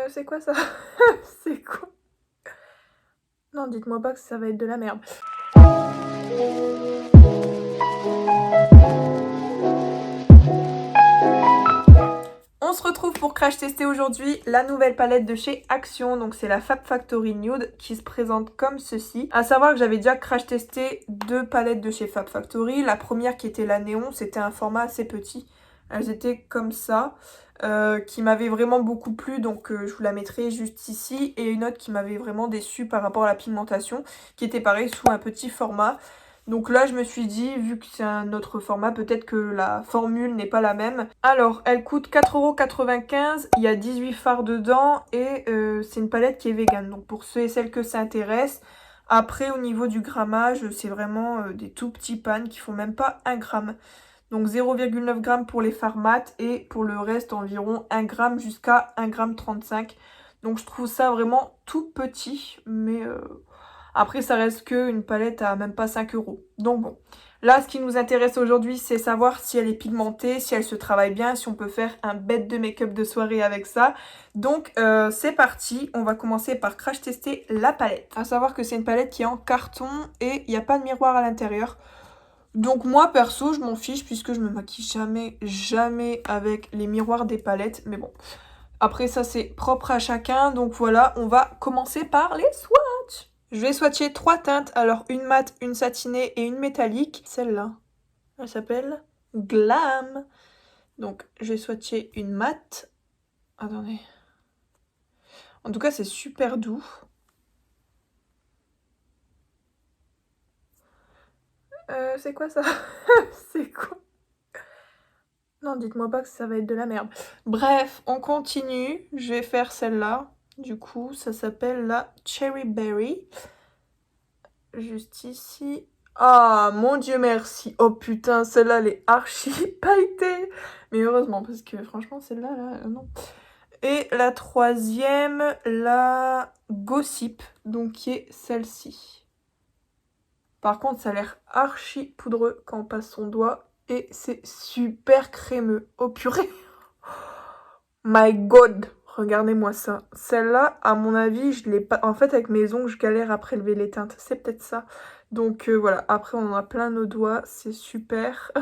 C'est quoi ça? C'est quoi? Non, dites-moi pas que ça va être de la merde. On se retrouve pour crash tester aujourd'hui la nouvelle palette de chez Action. Donc c'est la Fab Factory Nude qui se présente comme ceci. À savoir que j'avais déjà crash testé deux palettes de chez Fab Factory. La première qui était la néon, c'était un format assez petit. Elles étaient comme ça. Qui m'avait vraiment beaucoup plu, donc je vous la mettrai juste ici. Et une autre qui m'avait vraiment déçue par rapport à la pigmentation, qui était pareil sous un petit format. Donc là, je me suis dit, vu que c'est un autre format, peut-être que la formule n'est pas la même. Alors, elle coûte 4,95 €, il y a 18 fards dedans et c'est une palette qui est vegan. Donc pour ceux et celles que ça intéresse. Après, au niveau du grammage, c'est vraiment des tout petits pans qui font même pas 1 gramme. Donc 0,9 g pour les fards mat et pour le reste environ 1 g jusqu'à 1,35 g. Donc je trouve ça vraiment tout petit, mais après ça reste qu'une palette à même pas 5 €. Donc bon, là ce qui nous intéresse aujourd'hui c'est savoir si elle est pigmentée, si elle se travaille bien, si on peut faire un bête de make-up de soirée avec ça. Donc c'est parti, on va commencer par crash tester la palette. À savoir que c'est une palette qui est en carton et il n'y a pas de miroir à l'intérieur. Donc moi perso je m'en fiche puisque je me maquille jamais avec les miroirs des palettes. Mais bon, après ça c'est propre à chacun. Donc voilà, on va commencer par les swatchs. Je vais swatcher 3 teintes. Alors une mat, une satinée et une métallique. Celle-là, elle s'appelle Glam. Donc je vais swatcher une mat. Attendez. En tout cas c'est super doux. C'est quoi ça? C'est quoi? Non, dites-moi pas que ça va être de la merde. Bref, on continue. Je vais faire celle-là. Du coup, ça s'appelle la Cherry Berry. Juste ici. Ah, mon Dieu, merci. Oh putain, celle-là, elle est archi pailletée. Mais heureusement, parce que franchement, celle-là, là, non. Et la troisième, la Gossip, donc qui est celle-ci. Par contre, ça a l'air archi poudreux quand on passe son doigt. Et c'est super crémeux. Oh purée. My God, regardez-moi ça. Celle-là, à mon avis, je l'ai pas... En fait, avec mes ongles, je galère à prélever les teintes. C'est peut-être ça. Donc voilà, après on en a plein nos doigts. C'est super.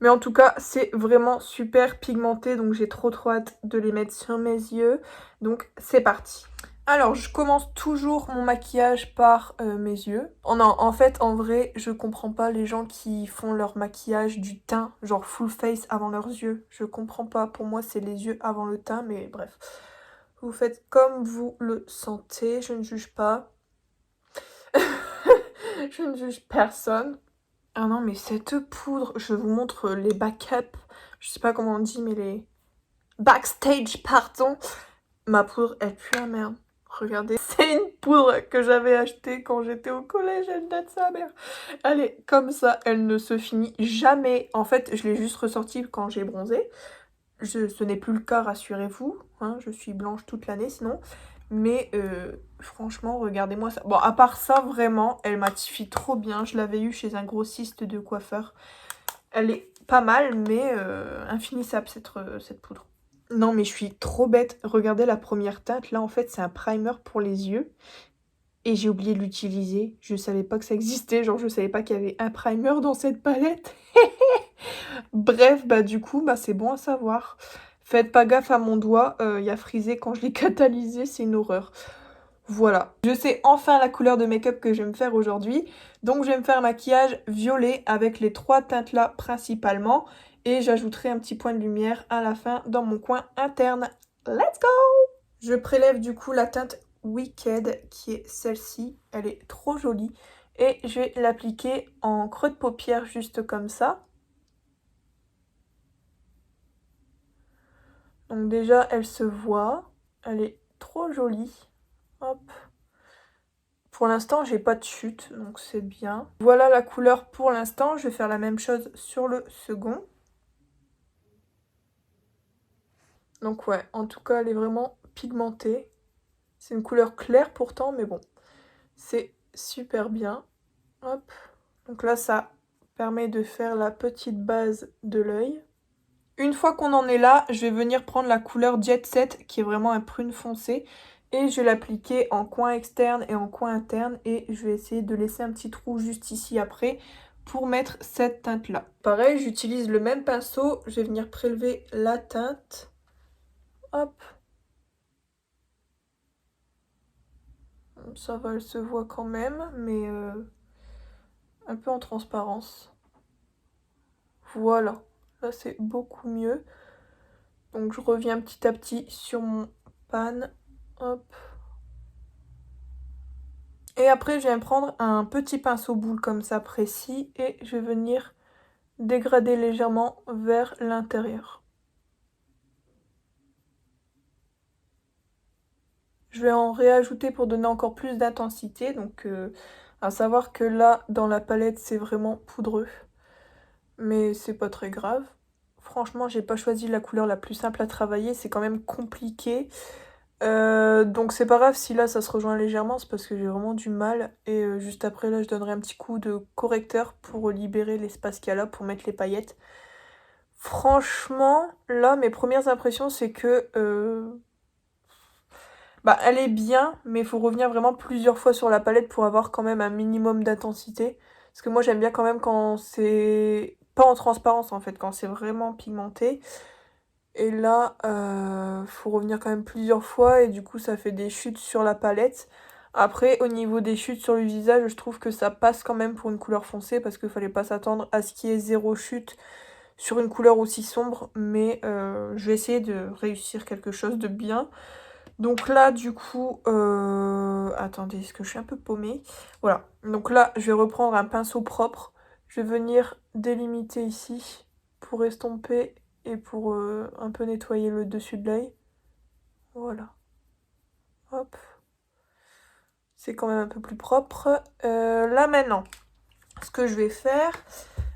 Mais en tout cas, c'est vraiment super pigmenté. Donc j'ai trop hâte de les mettre sur mes yeux. Donc c'est parti. Alors, je commence toujours mon maquillage par mes yeux. Oh non, en fait, en vrai, je comprends pas les gens qui font leur maquillage du teint, genre full face avant leurs yeux. Je comprends pas. Pour moi, c'est les yeux avant le teint, mais bref. Vous faites comme vous le sentez, je ne juge pas. Je ne juge personne. Ah non, mais cette poudre, je vous montre les backups. Je sais pas comment on dit, mais les backstage, pardon. Ma poudre, elle pue la merde. Regardez, c'est une poudre que j'avais achetée quand j'étais au collège, elle date sa mère. Elle est comme ça, elle ne se finit jamais. En fait, je l'ai juste ressortie quand j'ai bronzé. Ce n'est plus le cas, rassurez-vous. Hein, je suis blanche toute l'année sinon. Mais franchement, regardez-moi ça. Bon, à part ça, vraiment, elle matifie trop bien. Je l'avais eu chez un grossiste de coiffeur. Elle est pas mal, mais infinissable cette poudre. Non, mais je suis trop bête. Regardez la première teinte. Là, en fait, c'est un primer pour les yeux. Et j'ai oublié de l'utiliser. Je savais pas que ça existait. Genre, je savais pas qu'il y avait un primer dans cette palette. Bref, bah du coup, bah c'est bon à savoir. Faites pas gaffe à mon doigt. Il y a frisé quand je l'ai catalysé. C'est une horreur. Voilà. Je sais enfin la couleur de make-up que je vais me faire aujourd'hui. Donc, je vais me faire un maquillage violet avec les 3 teintes là principalement. Et j'ajouterai un petit point de lumière à la fin dans mon coin interne. Let's go! Je prélève du coup la teinte Wicked qui est celle-ci. Elle est trop jolie. Et je vais l'appliquer en creux de paupière juste comme ça. Donc déjà, elle se voit. Elle est trop jolie. Hop. Pour l'instant, j'ai pas de chute, donc c'est bien. Voilà la couleur pour l'instant. Je vais faire la même chose sur le second. Donc ouais, en tout cas, elle est vraiment pigmentée. C'est une couleur claire pourtant, mais bon, c'est super bien. Hop. Donc là, ça permet de faire la petite base de l'œil. Une fois qu'on en est là, je vais venir prendre la couleur Jet Set qui est vraiment un prune foncé et je vais l'appliquer en coin externe et en coin interne et je vais essayer de laisser un petit trou juste ici après pour mettre cette teinte là. Pareil, j'utilise le même pinceau, je vais venir prélever la teinte. Hop. Ça va, elle se voit quand même, mais un peu en transparence. Voilà, là c'est beaucoup mieux. Donc je reviens petit à petit sur mon pan. Hop. Et après je viens prendre un petit pinceau boule comme ça précis et je vais venir dégrader légèrement vers l'intérieur. Je vais en réajouter pour donner encore plus d'intensité. Donc à savoir que là dans la palette c'est vraiment poudreux. Mais c'est pas très grave. Franchement, j'ai pas choisi la couleur la plus simple à travailler, c'est quand même compliqué. Donc c'est pas grave si là ça se rejoint légèrement, c'est parce que j'ai vraiment du mal. Et juste après là, je donnerai un petit coup de correcteur pour libérer l'espace qu'il y a là pour mettre les paillettes. Franchement, là, mes premières impressions, c'est que bah, elle est bien, mais il faut revenir vraiment plusieurs fois sur la palette pour avoir quand même un minimum d'intensité. Parce que moi, j'aime bien quand même quand c'est pas en transparence, en fait, quand c'est vraiment pigmenté. Et là, faut revenir quand même plusieurs fois et du coup, ça fait des chutes sur la palette. Après, au niveau des chutes sur le visage, je trouve que ça passe quand même pour une couleur foncée parce qu'il fallait pas s'attendre à ce qu'il y ait zéro chute sur une couleur aussi sombre. Mais je vais essayer de réussir quelque chose de bien. Donc là, du coup, attendez, est-ce que je suis un peu paumée? Voilà, donc là, je vais reprendre un pinceau propre. Je vais venir délimiter ici pour estomper et pour un peu nettoyer le dessus de l'œil. Voilà. Hop. C'est quand même un peu plus propre. Là, maintenant, ce que je vais faire,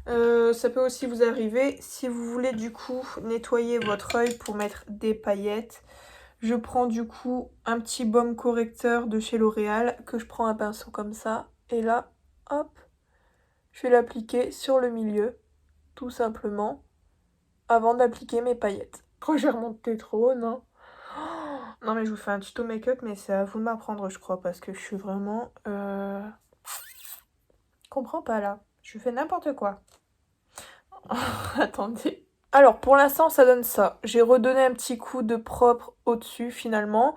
ça peut aussi vous arriver, si vous voulez du coup nettoyer votre œil pour mettre des paillettes. Je prends du coup un petit baume correcteur de chez L'Oréal que je prends un pinceau comme ça. Et là, hop, je vais l'appliquer sur le milieu, tout simplement, avant d'appliquer mes paillettes. Oh, j'ai remonté trop, non? Oh, non mais je vous fais un tuto make-up, mais c'est à vous de m'apprendre, je crois, parce que je suis vraiment... comprends pas là. Je fais n'importe quoi. Attendez. Alors, pour l'instant, ça donne ça. J'ai redonné un petit coup de propre au-dessus, finalement.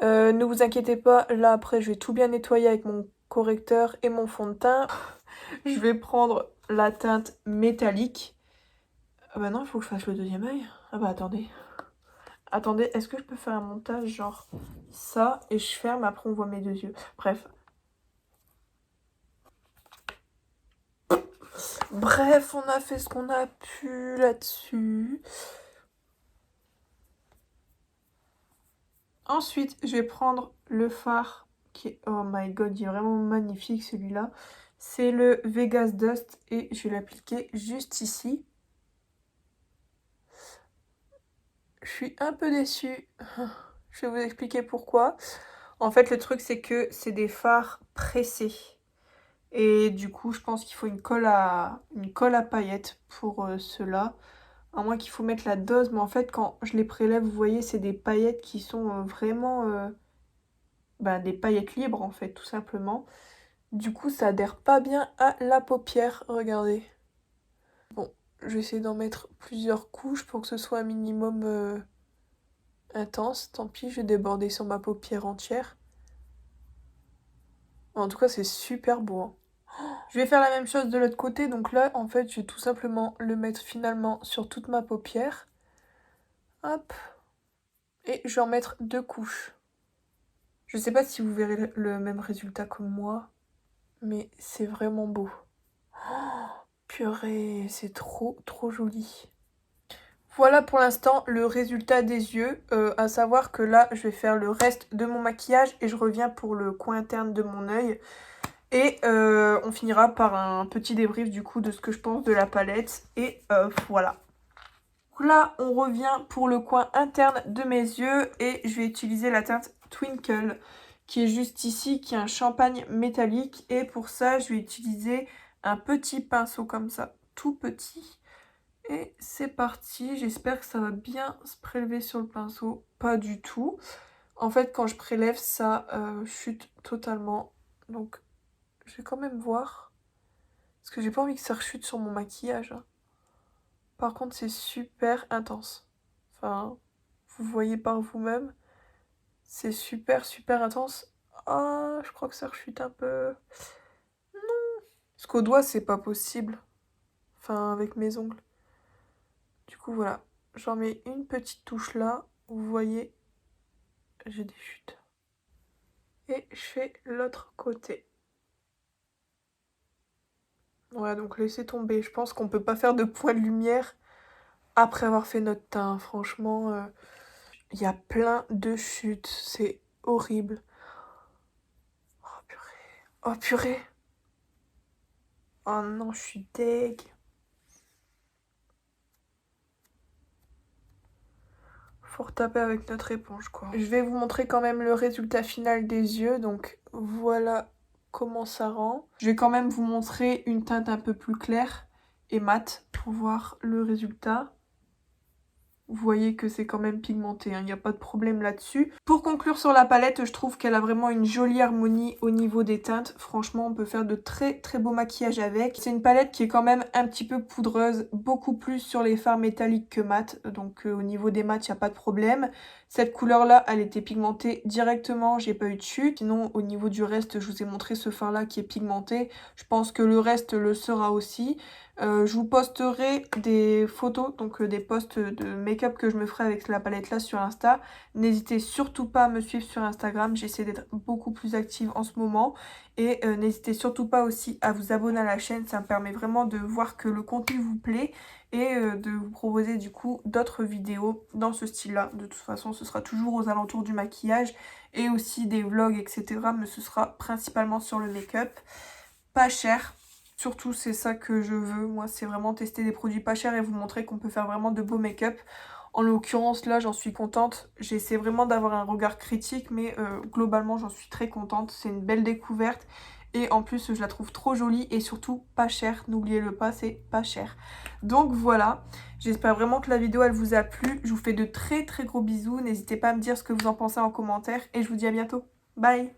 Ne vous inquiétez pas, là, après, je vais tout bien nettoyer avec mon correcteur et mon fond de teint. Je vais prendre la teinte métallique. Ah bah non, il faut que je fasse le deuxième œil. Ah bah attendez. Attendez, est-ce que je peux faire un montage genre ça et je ferme, après on voit mes deux yeux. Bref. Bref, on a fait ce qu'on a pu là-dessus. Ensuite, je vais prendre le fard qui est... Oh my god, il est vraiment magnifique celui-là. C'est le Vegas Dust et je vais l'appliquer juste ici. Je suis un peu déçue. Je vais vous expliquer pourquoi. En fait, le truc, c'est que c'est des fards pressés. Et du coup, je pense qu'il faut une colle à paillettes pour cela. À moins qu'il faut mettre la dose. Mais en fait, quand je les prélève, vous voyez, c'est des paillettes qui sont vraiment... des paillettes libres, en fait, tout simplement. Du coup, ça adhère pas bien à la paupière. Regardez. Bon, je vais essayer d'en mettre plusieurs couches pour que ce soit un minimum... intense, tant pis, je vais déborder sur ma paupière entière. En tout cas, c'est super beau, hein. Je vais faire la même chose de l'autre côté, donc là, en fait, je vais tout simplement le mettre finalement sur toute ma paupière. Hop. Et je vais en mettre deux couches. Je sais pas si vous verrez le même résultat que moi, mais c'est vraiment beau. Oh, purée, c'est trop, trop joli. Voilà pour l'instant le résultat des yeux, à savoir que là je vais faire le reste de mon maquillage et je reviens pour le coin interne de mon œil. Et on finira par un petit débrief du coup de ce que je pense de la palette et voilà. Là on revient pour le coin interne de mes yeux et je vais utiliser la teinte Twinkle qui est juste ici, qui est un champagne métallique. Et pour ça je vais utiliser un petit pinceau comme ça, tout petit. Et c'est parti, j'espère que ça va bien se prélever sur le pinceau. Pas du tout. En fait, quand je prélève, ça chute totalement. Donc, je vais quand même voir. Parce que j'ai pas envie que ça rechute sur mon maquillage. Par contre, c'est super intense. Enfin, vous voyez par vous-même. C'est super, super intense. Ah, je crois que ça rechute un peu. Parce qu'au doigt, c'est pas possible. Enfin, avec mes ongles. Du coup, voilà. J'en mets une petite touche là. Vous voyez, j'ai des chutes. Et je fais l'autre côté. Ouais, donc laissez tomber. Je pense qu'on peut pas faire de point de lumière après avoir fait notre teint. Franchement, il y a plein de chutes. C'est horrible. Oh purée. Oh purée. Oh non, je suis deg. Faut retaper avec notre éponge, quoi. Je vais vous montrer quand même le résultat final des yeux. Donc voilà comment ça rend. Je vais quand même vous montrer une teinte un peu plus claire et mate pour voir le résultat. Vous voyez que c'est quand même pigmenté, hein, il n'y a pas de problème là-dessus. Pour conclure sur la palette, je trouve qu'elle a vraiment une jolie harmonie au niveau des teintes. Franchement, on peut faire de très très beaux maquillages avec. C'est une palette qui est quand même un petit peu poudreuse, beaucoup plus sur les fards métalliques que mat. Donc au niveau des mats, il n'y a pas de problème. Cette couleur-là, elle était pigmentée directement, j'ai pas eu de chute. Sinon, au niveau du reste, je vous ai montré ce fard-là qui est pigmenté. Je pense que le reste le sera aussi. Je vous posterai des photos, donc des posts de make-up que je me ferai avec la palette là sur Insta. N'hésitez surtout pas à me suivre sur Instagram, j'essaie d'être beaucoup plus active en ce moment. Et n'hésitez surtout pas aussi à vous abonner à la chaîne, ça me permet vraiment de voir que le contenu vous plaît et de vous proposer du coup d'autres vidéos dans ce style-là. De toute façon, ce sera toujours aux alentours du maquillage et aussi des vlogs, etc. Mais ce sera principalement sur le make-up. Pas cher. Surtout, c'est ça que je veux. Moi, c'est vraiment tester des produits pas chers et vous montrer qu'on peut faire vraiment de beaux make-up. En l'occurrence, là, j'en suis contente. J'essaie vraiment d'avoir un regard critique, mais globalement, j'en suis très contente. C'est une belle découverte. Et en plus, je la trouve trop jolie et surtout pas chère. N'oubliez-le pas, c'est pas cher. Donc voilà, j'espère vraiment que la vidéo, elle vous a plu. Je vous fais de très très gros bisous. N'hésitez pas à me dire ce que vous en pensez en commentaire. Et je vous dis à bientôt. Bye!